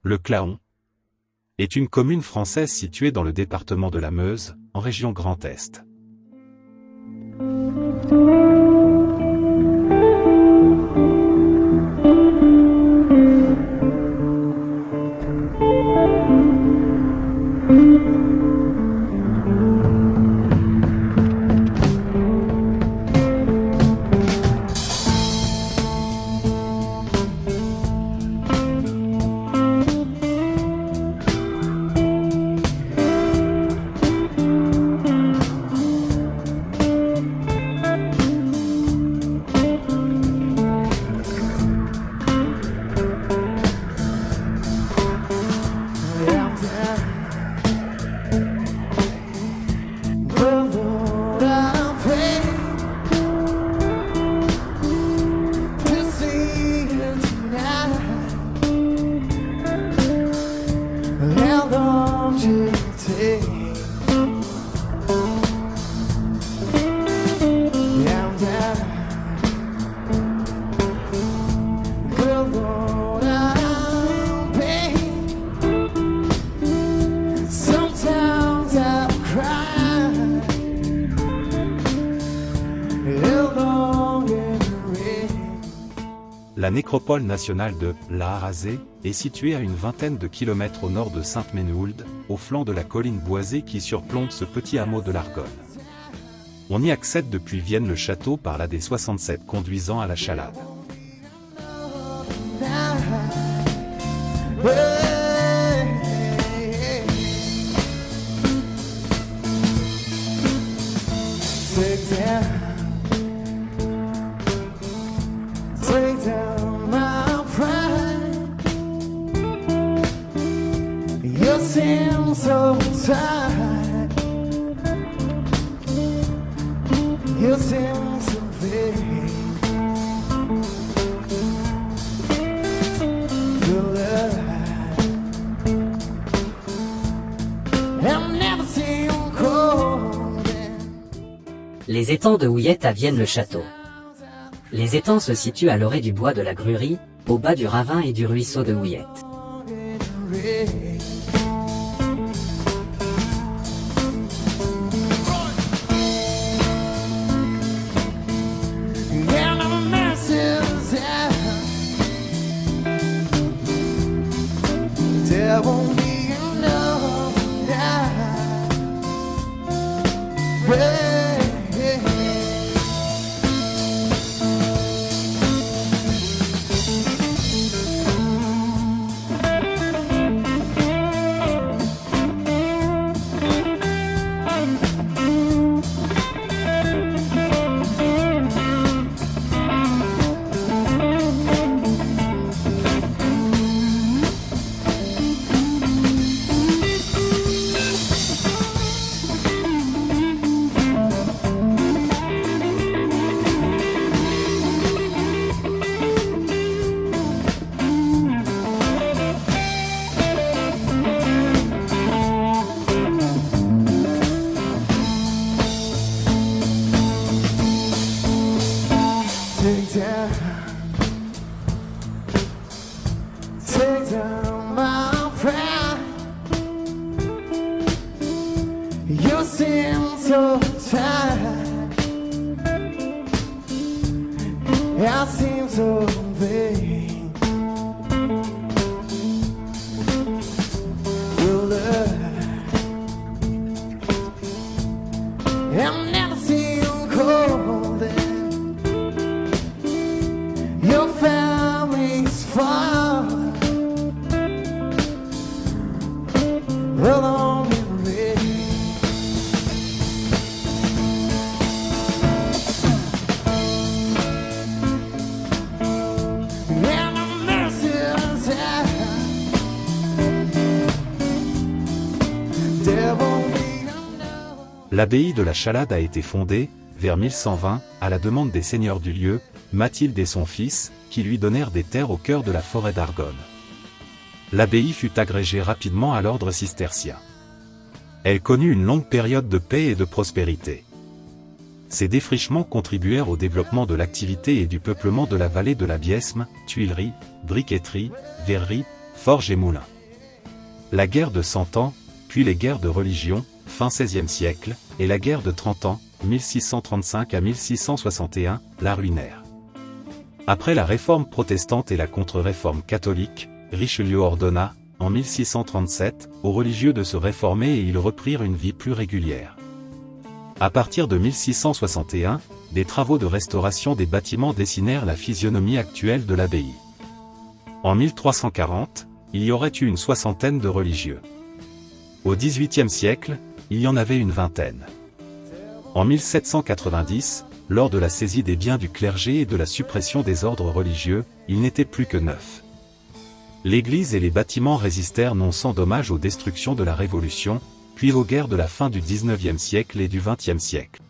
Le Claon est une commune française située dans le département de la Meuse, en région Grand Est. La nécropole nationale de La Harazé est située à une vingtaine de kilomètres au nord de Sainte-Menehould, au flanc de la colline boisée qui surplombe ce petit hameau de l'Argonne. On y accède depuis Vienne-le-Château par la D67 conduisant à la Chalade. Les étangs de Houillette à Vienne-le-Château. Les étangs se situent à l'orée du bois de la Grurie, au bas du ravin et du ruisseau de Houillette. L'abbaye de la Chalade a été fondée, vers 1120, à la demande des seigneurs du lieu, Mathilde et son fils, qui lui donnèrent des terres au cœur de la forêt d'Argonne. L'abbaye fut agrégée rapidement à l'ordre cistercien. Elle connut une longue période de paix et de prospérité. Ces défrichements contribuèrent au développement de l'activité et du peuplement de la vallée de la Biesme, tuileries, briqueterie, verrerie, forges et moulins. la guerre de 100 ans, puis les guerres de religion, fin XVIe siècle, et la guerre de 30 ans, 1635 à 1661, la ruinèrent. Après la réforme protestante et la contre-réforme catholique, Richelieu ordonna, en 1637, aux religieux de se réformer et ils reprirent une vie plus régulière. À partir de 1661, des travaux de restauration des bâtiments dessinèrent la physionomie actuelle de l'abbaye. En 1340, il y aurait eu une soixantaine de religieux. Au XVIIIe siècle, il y en avait une vingtaine. En 1790, lors de la saisie des biens du clergé et de la suppression des ordres religieux, il n'était plus que 9. L'église et les bâtiments résistèrent non sans dommage aux destructions de la Révolution, puis aux guerres de la fin du XIXe siècle et du XXe siècle.